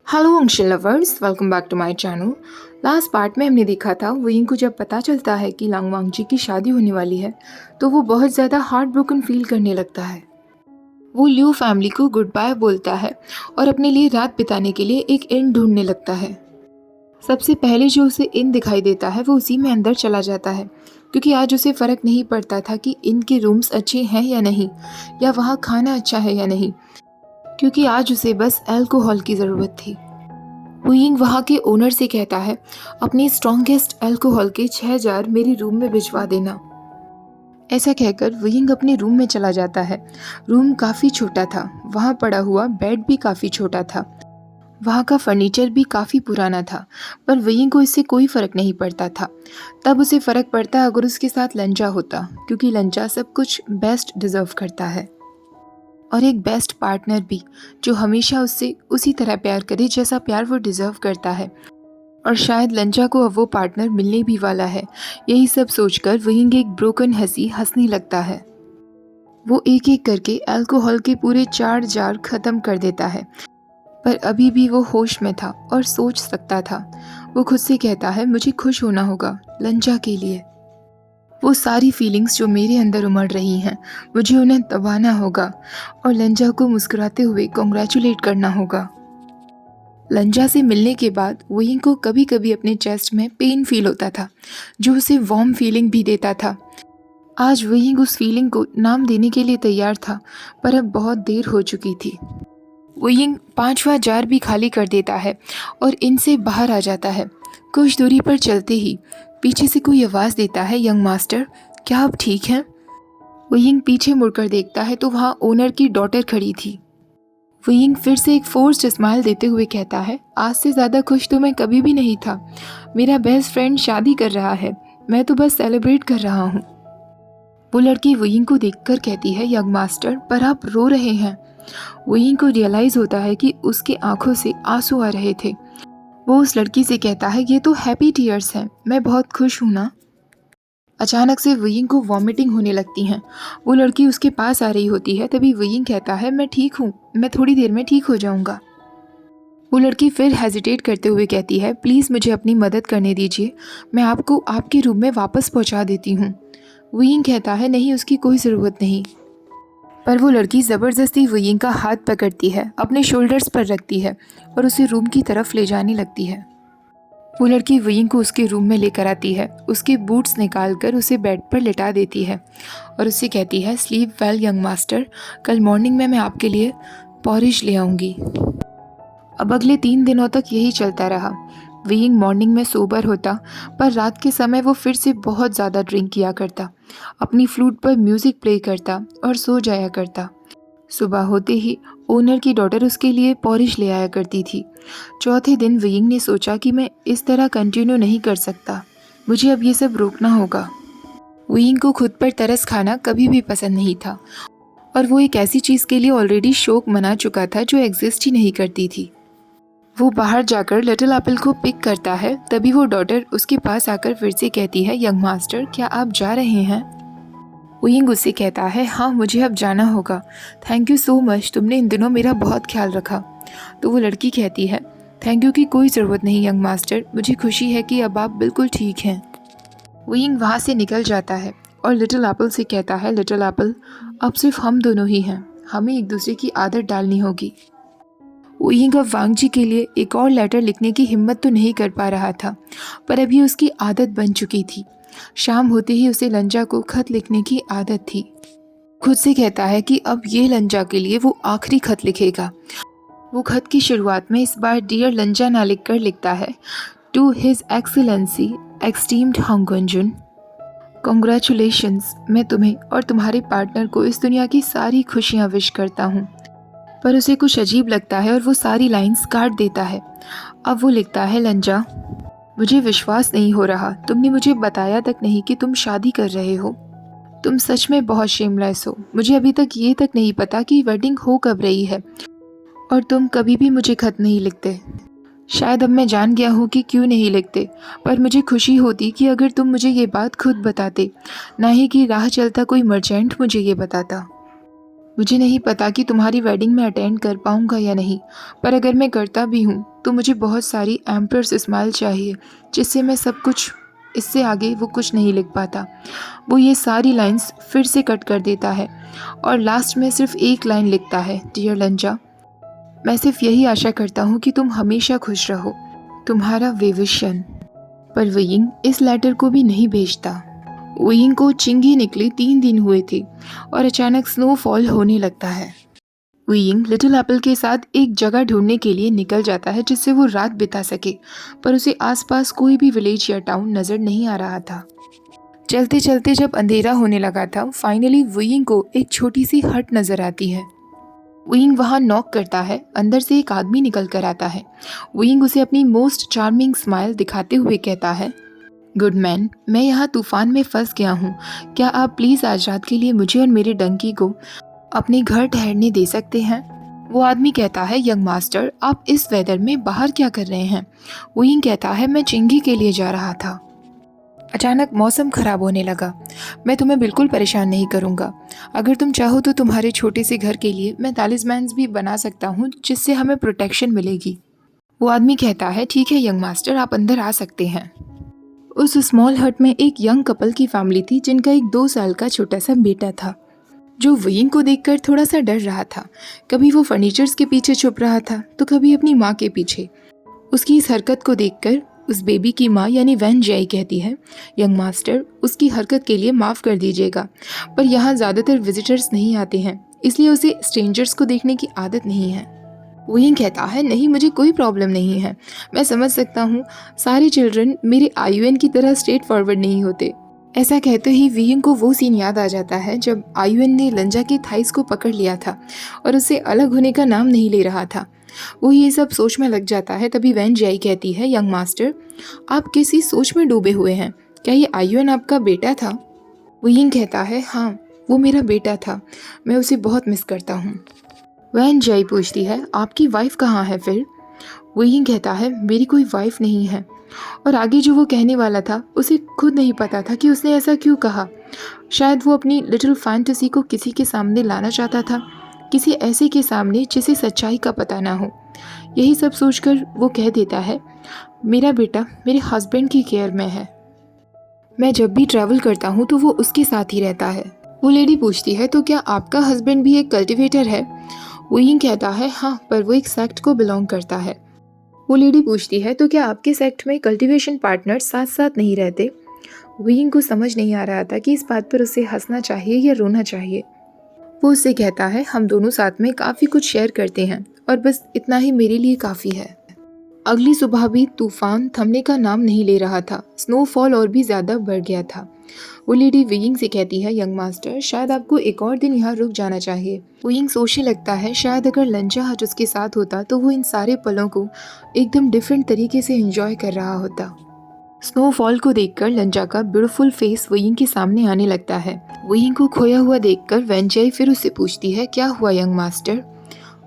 Hello अंशल lovers, welcome back to my channel. Last part में हमने देखा था वयिंग को जब पता चलता है कि लांगवांग जी की शादी होने वाली है तो वो बहुत ज़्यादा हार्ट ब्रोकन फील करने लगता है। वो लिू फैमिली को गुड बाय बोलता है और अपने लिए रात बिताने के लिए एक इन ढूंढने लगता है। सबसे पहले जो उसे इन दिखाई देता है वो उसी में अंदर चला जाता है, क्योंकि आज उसे फ़र्क नहीं पड़ता था कि इन के रूम्स अच्छे हैं या नहीं, या वहाँ खाना अच्छा है या नहीं, क्योंकि आज उसे बस अल्कोहल की ज़रूरत थी। वुयिंग वहाँ के ओनर से कहता है, अपनी स्ट्रॉन्गेस्ट अल्कोहल के 6 जार मेरे रूम में भिजवा देना। ऐसा कहकर वुयिंग अपने रूम में चला जाता है। रूम काफ़ी छोटा था, वहाँ पड़ा हुआ बेड भी काफ़ी छोटा था, वहाँ का फर्नीचर भी काफ़ी पुराना था, पर वुयिंग को इससे कोई फ़र्क नहीं पड़ता था। तब उसे फ़र्क पड़ता अगर उसके साथ लंजा होता, क्योंकि लंजा सब कुछ बेस्ट डिज़र्व करता है, और एक बेस्ट पार्टनर भी जो हमेशा उससे उसी तरह प्यार करे जैसा प्यार वो डिज़र्व करता है। और शायद लंजा को अब वो पार्टनर मिलने भी वाला है। यही सब सोचकर वुयिंग एक ब्रोकन हंसी हंसने लगता है। वो एक एक करके अल्कोहल के पूरे 4 जार ख़त्म कर देता है, पर अभी भी वो होश में था और सोच सकता था। वो खुद से कहता है, मुझे खुश होना होगा लंजा के लिए। वो सारी फीलिंग्स जो मेरे अंदर उमड़ रही हैं, मुझे उन्हें दबाना होगा और लंजा को मुस्कुराते हुए कॉन्ग्रेचुलेट करना होगा। लंजा से मिलने के बाद वुयिंग को कभी कभी अपने चेस्ट में पेन फील होता था, जो उसे वार्म फीलिंग भी देता था। आज वुयिंग उस फीलिंग को नाम देने के लिए तैयार था, पर अब बहुत देर हो चुकी थी। वुयिंग 5वां जार भी खाली कर देता है और इनसे बाहर आ जाता है। कुछ दूरी पर चलते ही पीछे से कोई आवाज़ देता है, यंग मास्टर, क्या आप ठीक हैं? वुयिंग पीछे मुड़कर देखता है तो वहाँ ओनर की डॉटर खड़ी थी। वुयिंग फिर से एक फोर्स्ड स्माइल देते हुए कहता है, आज से ज़्यादा खुश तो मैं कभी भी नहीं था। मेरा बेस्ट फ्रेंड शादी कर रहा है, मैं तो बस सेलिब्रेट कर रहा हूँ। वो लड़की वुयिंग को देखकर कहती है, यंग मास्टर, पर आप रो रहे हैं। वुयिंग को रियलाइज़ होता है कि उसके आंखों से आंसू आ रहे थे। वो उस लड़की से कहता है, ये तो हैप्पी टीयर्स हैं, मैं बहुत खुश हूँ ना। अचानक से वुयिंग को वॉमिटिंग होने लगती हैं। वो लड़की उसके पास आ रही होती है, तभी वुयिंग कहता है, मैं ठीक हूँ, मैं थोड़ी देर में ठीक हो जाऊँगा। वो लड़की फिर हेजिटेट करते हुए कहती है, प्लीज़ मुझे अपनी मदद करने दीजिए, मैं आपको आपके रूम में वापस पहुँचा देती हूँ। वुयिंग कहता है, नहीं, उसकी कोई ज़रूरत नहीं। पर वो लड़की ज़बरदस्ती वुयिंग का हाथ पकड़ती है, अपने शोल्डर्स पर रखती है और उसे रूम की तरफ ले जाने लगती है। वो लड़की वुयिंग को उसके रूम में लेकर आती है, उसके बूट्स निकालकर उसे बेड पर लिटा देती है और उससे कहती है, स्लीप वेल यंग मास्टर, कल मॉर्निंग में मैं आपके लिए पॉरिश ले आऊँगी। अब अगले 3 दिनों तक यही चलता रहा। वुयिंग मॉर्निंग में सोबर होता, पर रात के समय वो फिर से बहुत ज़्यादा ड्रिंक किया करता, अपनी फ्लूट पर म्यूज़िक प्ले करता और सो जाया करता। सुबह होते ही ओनर की डॉटर उसके लिए पॉरिश ले आया करती थी। चौथे दिन वुयिंग ने सोचा कि मैं इस तरह कंटिन्यू नहीं कर सकता, मुझे अब ये सब रोकना होगा। वुयिंग को खुद पर तरस खाना कभी भी पसंद नहीं था, और वो एक ऐसी चीज़ के लिए ऑलरेडी शौक मना चुका था जो एग्जिस्ट ही नहीं करती थी। वो बाहर जाकर लिटिल एप्पल को पिक करता है, तभी वो डॉटर उसके पास आकर फिर से कहती है, यंग मास्टर, क्या आप जा रहे हैं? वुयिंग उससे कहता है, हाँ, मुझे अब जाना होगा, थैंक यू सो मच, तुमने इन दिनों मेरा बहुत ख्याल रखा। तो वो लड़की कहती है, थैंक यू की कोई ज़रूरत नहीं यंग मास्टर, मुझे खुशी है कि अब आप बिल्कुल ठीक हैं। वुयिंग वहाँ से निकल जाता है और लिटिल एप्पल से कहता है, लिटिल एप्पल, अब सिर्फ हम दोनों ही हैं, हमें एक दूसरे की आदत डालनी होगी। वुयिंग अब वांग जी के लिए एक और लेटर लिखने की हिम्मत तो नहीं कर पा रहा था, पर अभी उसकी आदत बन चुकी थी। शाम होते ही उसे लंजा को खत लिखने की आदत थी। खुद से कहता है कि अब ये लंजा के लिए वो आखिरी खत लिखेगा। वो खत की शुरुआत में इस बार डियर लंजा ना लिखकर लिखता है, टू हिज एक्सीलेंसी एक्सटीम्ड हांगगुंजुन, कॉन्ग्रेचुलेशंस, मैं तुम्हें और तुम्हारे पार्टनर को इस दुनिया की सारी खुशियाँ विश करता हूँ। पर उसे कुछ अजीब लगता है और वो सारी लाइंस काट देता है। अब वो लिखता है, लंजा, मुझे विश्वास नहीं हो रहा, तुमने मुझे बताया तक नहीं कि तुम शादी कर रहे हो। तुम सच में बहुत शेमलेस हो। मुझे अभी तक ये तक नहीं पता कि वेडिंग हो कब रही है, और तुम कभी भी मुझे खत नहीं लिखते। शायद अब मैं जान गया हूँ कि क्यों नहीं लिखते, पर मुझे खुशी होती कि अगर तुम मुझे ये बात खुद बताते, ना ही कि राह चलता कोई मर्चेंट मुझे ये बताता। मुझे नहीं पता कि तुम्हारी वेडिंग में अटेंड कर पाऊँगा या नहीं, पर अगर मैं करता भी हूँ तो मुझे बहुत सारी एम्प्रर्स स्माइल चाहिए, जिससे मैं सब कुछ, इससे आगे वो कुछ नहीं लिख पाता। वो ये सारी लाइंस फिर से कट कर देता है और लास्ट में सिर्फ एक लाइन लिखता है, डियर लंजा, मैं सिर्फ यही आशा करता हूँ कि तुम हमेशा खुश रहो, तुम्हारा वेविशन। पर वुयिंग इस लेटर को भी नहीं भेजता। वुयिंग को चिंगी निकले 3 दिन हुए थे और अचानक स्नोफॉल होने लगता है। वुयिंग लिटिल एप्पल के साथ एक जगह ढूंढने के लिए निकल जाता है जिससे वो रात बिता सके, पर उसे आसपास कोई भी विलेज या टाउन नजर नहीं आ रहा था। चलते चलते जब अंधेरा होने लगा था, फाइनली वुयिंग को एक छोटी सी हट नजर आती है। वुयिंग वहां नॉक करता है। अंदर से एक आदमी निकल कर आता है। वुयिंग उसे अपनी मोस्ट चार्मिंग स्माइल दिखाते हुए कहता है, गुड मैन, मैं यहाँ तूफान में फंस गया हूँ। क्या आप प्लीज़ आज रात के लिए मुझे और मेरे डंकी को अपने घर ठहरने दे सकते हैं? वो आदमी कहता है, यंग मास्टर, आप इस वेदर में बाहर क्या कर रहे हैं? वुयिंग कहता है, मैं चिंगी के लिए जा रहा था। अचानक मौसम खराब होने लगा। मैं तुम्हें बिल्कुल परेशान नहीं करूँगा। अगर तुम चाहो तो तुम्हारे छोटे से घर के लिए मैं तालिस्मैन्स भी बना सकता हूँ जिससे हमें प्रोटेक्शन मिलेगी। वो आदमी कहता है, ठीक है यंग मास्टर, आप अंदर आ सकते हैं। उस स्मॉल हट में एक यंग कपल की फैमिली थी जिनका एक 2 साल का छोटा सा बेटा था, जो वुयिंग को देखकर थोड़ा सा डर रहा था। कभी वो फर्नीचर्स के पीछे छुप रहा था तो कभी अपनी माँ के पीछे। उसकी इस हरकत को देखकर उस बेबी की माँ यानी वैन जय कहती है, यंग मास्टर, उसकी हरकत के लिए माफ़ कर दीजिएगा, पर यहाँ ज़्यादातर विजिटर्स नहीं आते हैं, इसलिए उसे स्ट्रेंजर्स को देखने की आदत नहीं है। वुयिंग कहता है, नहीं, मुझे कोई प्रॉब्लम नहीं है। मैं समझ सकता हूँ, सारे चिल्ड्रन मेरे आयुएन की तरह स्ट्रेट फॉरवर्ड नहीं होते। ऐसा कहते ही वुयिंग को वो सीन याद आ जाता है जब आयुएन ने लंजा की थाइस को पकड़ लिया था और उससे अलग होने का नाम नहीं ले रहा था। वो ये सब सोच में लग जाता है। तभी वैन जय कहती है, यंग मास्टर, आप किसी सोच में डूबे हुए हैं। क्या ये आयुएन आपका बेटा था? वुयिंग कहता है, हाँ, वो मेरा बेटा था। मैं उसे बहुत मिस करता हूँ। वैन जय पूछती है, आपकी वाइफ कहाँ है फिर? वुयिंग कहता है, मेरी कोई वाइफ नहीं है। और आगे जो वो कहने वाला था उसे खुद नहीं पता था कि उसने ऐसा क्यों कहा। शायद वो अपनी लिटिल फैंटेसी को किसी के सामने लाना चाहता था, किसी ऐसे के सामने जिसे सच्चाई का पता ना हो। यही सब सोचकर वो कह देता है, मेरा बेटा मेरे हस्बैंड की केयर में है। मैं जब भी ट्रैवल करता हूँ तो वो उसके साथ ही रहता है। वो लेडी पूछती है, तो क्या आपका हस्बैंड भी एक कल्टिवेटर है? वुयिंग कहता है, हाँ, पर वो एक सेक्ट को बिलोंग करता है। वो लेडी पूछती है, तो क्या आपके सेक्ट में कल्टीवेशन पार्टनर साथ साथ नहीं रहते? वुयिंग को समझ नहीं आ रहा था कि इस बात पर उसे हंसना चाहिए या रोना चाहिए। वो उससे कहता है, हम दोनों साथ में काफ़ी कुछ शेयर करते हैं और बस इतना ही मेरे लिए काफ़ी है। अगली सुबह भी तूफान थमने का नाम नहीं ले रहा था। स्नोफॉल और भी ज़्यादा बढ़ गया था। वो लेडी वुयिंग से कहती है, यंग मास्टर, शायद आपको एक और दिन यहाँ रुक जाना चाहिए। वुयिंग सोचने लगता है, शायद अगर लंजा हट उसके साथ होता तो वो इन सारे पलों को एकदम डिफरेंट तरीके से एंजॉय कर रहा होता। स्नोफॉल को देखकर लंजा का ब्यूटीफुल फेस वुयिंग के सामने आने लगता है। वुयिंग को खोया हुआ देखकर वैन जय फिर उससे पूछती है, क्या हुआ यंग मास्टर?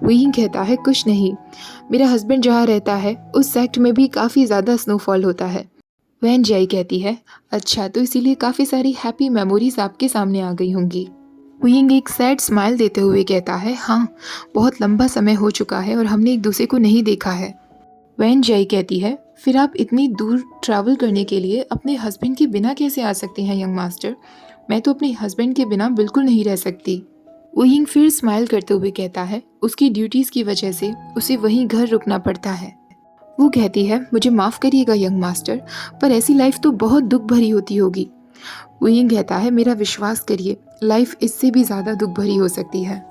वुयिंग कहता है, कुछ नहीं, मेरा हस्बैंड जहाँ रहता है उस सेक्ट में भी काफ़ी ज़्यादा स्नोफॉल होता है। वैन जय कहती है, अच्छा, तो इसीलिए काफ़ी सारी हैप्पी मेमोरीज आपके सामने आ गई होंगी। वुयिंग एक सैड स्माइल देते हुए कहता है, हाँ, बहुत लंबा समय हो चुका है और हमने एक दूसरे को नहीं देखा है। वैन जय कहती है, फिर आप इतनी दूर ट्रैवल करने के लिए अपने हस्बैंड के बिना कैसे आ सकते हैं यंग मास्टर? मैं तो अपने हस्बैंड के बिना बिल्कुल नहीं रह सकती। वुयिंग फिर स्माइल करते हुए कहता है, उसकी ड्यूटीज़ की वजह से उसे वहीं घर रुकना पड़ता है। वो कहती है, मुझे माफ़ करिएगा यंग मास्टर, पर ऐसी लाइफ तो बहुत दुख भरी होती होगी। वुयिंग कहता है, मेरा विश्वास करिए, लाइफ इससे भी ज़्यादा दुख भरी हो सकती है।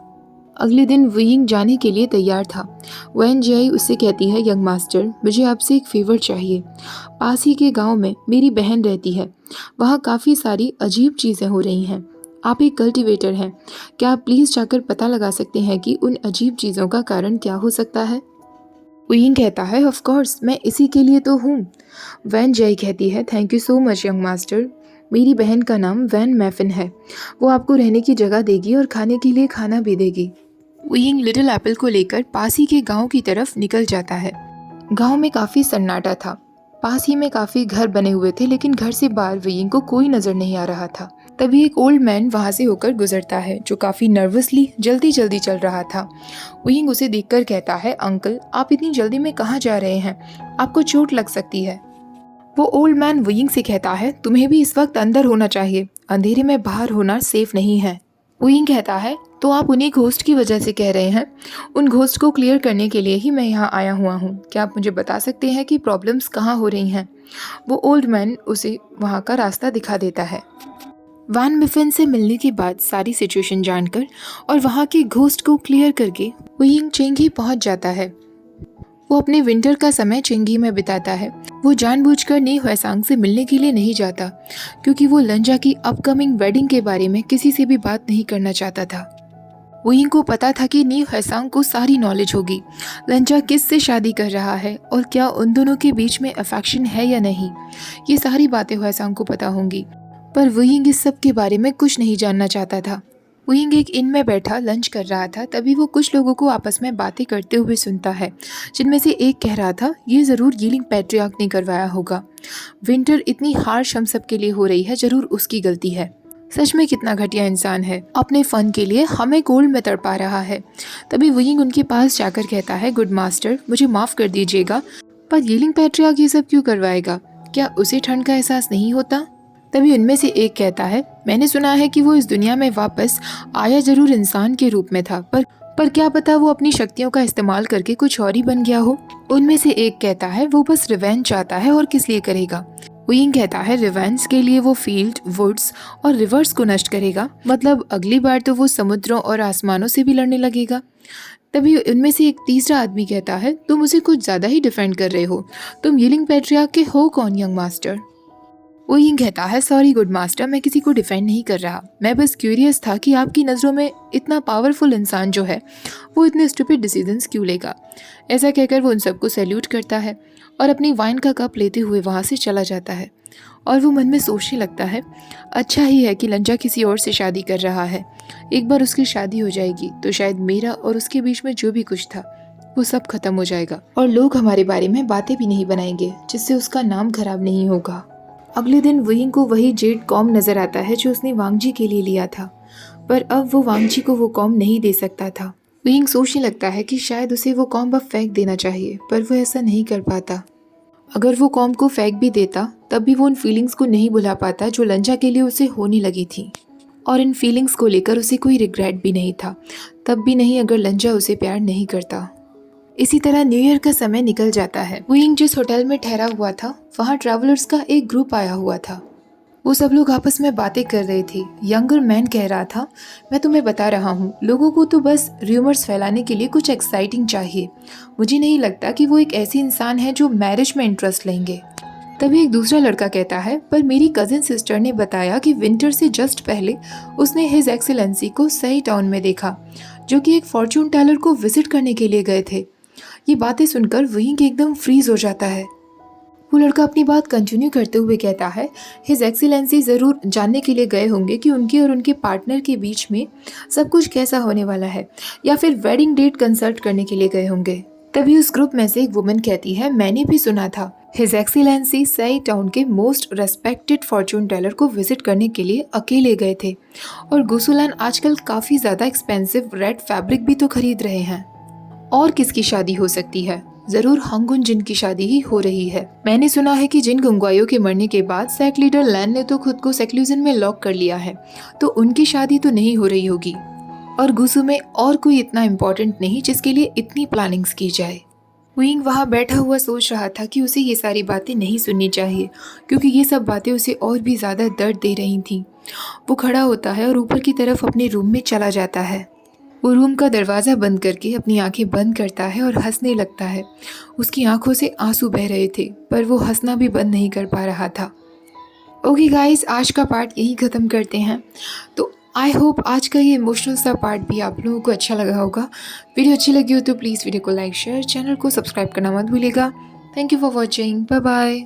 अगले दिन वुयिंग जाने के लिए तैयार था। वैन जय उससे कहती है, यंग मास्टर, मुझे आपसे एक फेवर चाहिए। पास ही के गांव में मेरी बहन रहती है। वहाँ काफ़ी सारी अजीब चीज़ें हो रही हैं। आप एक कल्टीवेटर हैं, क्या आप प्लीज़ जाकर पता लगा सकते हैं कि उन अजीब चीज़ों का कारण क्या हो सकता है? वुयिंग कहता है, ऑफ कोर्स, मैं इसी के लिए तो हूँ। वैन जय कहती है, thank you so much young master. मेरी बहन का नाम वैन मैफिन है। वो आपको रहने की जगह देगी और खाने के लिए खाना भी देगी। वुयिंग लिटिल एप्पल को लेकर पास ही के गांव की तरफ निकल जाता है। गांव में काफ़ी सन्नाटा था। पास ही में काफ़ी घर बने हुए थे, लेकिन घर से बाहर वुयिंग को कोई नज़र नहीं आ रहा था। तभी एक ओल्ड मैन वहाँ से होकर गुजरता है जो काफ़ी नर्वसली जल्दी जल्दी चल रहा था। वुयिंग उसे देखकर कहता है, अंकल आप इतनी जल्दी में कहाँ जा रहे हैं, आपको चोट लग सकती है। वो ओल्ड मैन वुयिंग से कहता है, तुम्हें भी इस वक्त अंदर होना चाहिए, अंधेरे में बाहर होना सेफ नहीं है। वुयिंग कहता है, तो आप उन्हीं घोस्ट की वजह से कह रहे हैं? उन घोस्ट को क्लियर करने के लिए ही मैं यहाँ आया हुआ हूँ। क्या आप मुझे बता सकते हैं कि प्रॉब्लम्स कहाँ हो रही हैं? वो ओल्ड मैन उसे वहाँ का रास्ता दिखा देता है। वान मिफिन से मिलने के बाद सारी सिचुएशन जानकर और वहाँ के घोस्ट को क्लियर करके वुयिंग चेंगी पहुँच जाता है। वो अपने विंटर का समय चेंगी में बिताता है। वो जानबूझकर नी हुएसांग से मिलने के लिए नहीं जाता क्योंकि वो लंजा की अपकमिंग वेडिंग के बारे में किसी से भी बात नहीं करना चाहता था। वुयिंग को पता था कि नी हुएसांग को सारी नॉलेज होगी, लंजा किस से शादी कर रहा है और क्या उन दोनों के बीच में अफेक्शन है या नहीं। ये सारी बातें हुएसांग को पता होंगी, पर वुयिंग इस सब के बारे में कुछ नहीं जानना चाहता था। वुयिंग एक इन में बैठा लंच कर रहा था, तभी वो कुछ लोगों को आपस में बातें करते हुए सुनता है, जिनमें से एक कह रहा था, ये ज़रूर यीलिंग पैट्रियार्क ने करवाया होगा। विंटर इतनी हार्श हम सब के लिए हो रही है, ज़रूर उसकी गलती है। सच में कितना घटिया इंसान है, अपने फ़न के लिए हमें कोल्ड में तड़पा रहा है। तभी वुयिंग उनके पास जाकर कहता है, गुड मास्टर मुझे माफ़ कर दीजिएगा, पर यीलिंग पैट्रियार्क ये सब क्यों करवाएगा? क्या उसे ठंड का एहसास नहीं होता? तभी उनमें से एक कहता है, मैंने सुना है कि वो इस दुनिया में वापस आया जरूर इंसान के रूप में था, पर क्या पता वो अपनी शक्तियों का इस्तेमाल करके कुछ और ही बन गया हो। उनमें से एक कहता है, वो बस रिवेंज चाहता है और किस लिए करेगा। वुयिंग कहता है, रिवेंज के लिए वो फील्ड, वुड्स और रिवर्स को नष्ट करेगा, मतलब अगली बार तो वो समुद्रों और आसमानों से भी लड़ने लगेगा। तभी उनमें से एक तीसरा आदमी कहता है, तुम उसे कुछ ज़्यादा ही डिफेंड कर रहे हो, तुम यीलिंग पैट्रियार्क के हो कौन यंग मास्टर? वुयिंग कहता है, सॉरी गुड मास्टर, मैं किसी को डिफेंड नहीं कर रहा, मैं बस क्यूरियस था कि आपकी नज़रों में इतना पावरफुल इंसान जो है वो इतने स्टूपिड डिसीजंस क्यों लेगा। ऐसा कहकर वो उन सबको सैल्यूट करता है और अपनी वाइन का कप लेते हुए वहाँ से चला जाता है। और वो मन में सोचने लगता है, अच्छा ही है कि लंजा किसी और से शादी कर रहा है, एक बार उसकी शादी हो जाएगी तो शायद मेरा और उसके बीच में जो भी कुछ था वो सब खत्म हो जाएगा और लोग हमारे बारे में बातें भी नहीं बनाएंगे, जिससे उसका नाम खराब नहीं होगा। अगले दिन वुयिंग को वही जेड कॉम नजर आता है जो उसने वांगजी के लिए लिया था, पर अब वो वांगजी को वो कॉम नहीं दे सकता था। वुयिंग सोचने लगता है कि शायद उसे वो कॉम अब फेंक देना चाहिए, पर वो ऐसा नहीं कर पाता। अगर वो कॉम को फेंक भी देता तब भी वो उन फीलिंग्स को नहीं भुला पाता जो लंजा के लिए उसे होने लगी थी, और इन फीलिंग्स को लेकर उसे कोई रिग्रेट भी नहीं था, तब भी नहीं अगर लंजा उसे प्यार नहीं करता। इसी तरह न्यू ईयर का समय निकल जाता है। वुयिंग जिस होटल में ठहरा हुआ था वहाँ ट्रैवलर्स का एक ग्रुप आया हुआ था। वो सब लोग आपस में बातें कर रहे थे। यंगर मैन कह रहा था, मैं तुम्हें बता रहा हूँ, लोगों को तो बस र्यूमर्स फैलाने के लिए कुछ एक्साइटिंग चाहिए, मुझे नहीं लगता कि वो एक ऐसी इंसान है जो मैरिज में इंटरेस्ट लेंगे। तभी एक दूसरा लड़का कहता है, पर मेरी कजिन सिस्टर ने बताया कि विंटर से जस्ट पहले उसने हिज एक्सीलेंसी को सही टाउन में देखा, जो कि एक फॉर्चून टेलर को विजिट करने के लिए गए थे। ये बातें सुनकर वुयिंग एकदम फ्रीज हो जाता है। वो लड़का अपनी बात कंटिन्यू करते हुए कहता है, हिज एक्सीलेंसी ज़रूर जानने के लिए गए होंगे कि उनके और उनके पार्टनर के बीच में सब कुछ कैसा होने वाला है, या फिर वेडिंग डेट कंसल्ट करने के लिए गए होंगे। तभी उस ग्रुप में से एक वुमन कहती है, मैंने भी सुना था हिज एक्सीलेंसी सई टाउन के मोस्ट रेस्पेक्टेड फॉर्चून टेलर को विजिट करने के लिए अकेले गए थे, और गुसुलान आजकल काफ़ी ज़्यादा एक्सपेंसिव रेड फैब्रिक भी तो खरीद रहे हैं। और किसकी शादी हो सकती है? जरूर हंगुन जिन की शादी ही हो रही है। मैंने सुना है कि जिन गुंगवाइयों के मरने के बाद सेक्ट लीडर लैन ने तो खुद को सेक्लूजन में लॉक कर लिया है, तो उनकी शादी तो नहीं हो रही होगी। और गुसु में और कोई इतना इम्पोर्टेंट नहीं जिसके लिए इतनी प्लानिंग्स की जाए। वुयिंग वहाँ बैठा हुआ सोच रहा था कि उसे ये सारी बातें नहीं सुननी चाहिए, क्योंकि ये सब बातें उसे और भी ज़्यादा दर्द दे रही थीं। वो खड़ा होता है और ऊपर की तरफ अपने रूम में चला जाता है। वो रूम का दरवाज़ा बंद करके अपनी आंखें बंद करता है और हंसने लगता है। उसकी आंखों से आंसू बह रहे थे, पर वो हंसना भी बंद नहीं कर पा रहा था। ओके गाइस, आज का पार्ट यही ख़त्म करते हैं। तो आई होप आज का ये इमोशनल सा पार्ट भी आप लोगों को अच्छा लगा होगा। वीडियो अच्छी लगी हो तो प्लीज़ वीडियो को लाइक, शेयर, चैनल को सब्सक्राइब करना मत भूलिएगा। Thank you for watching, bye bye.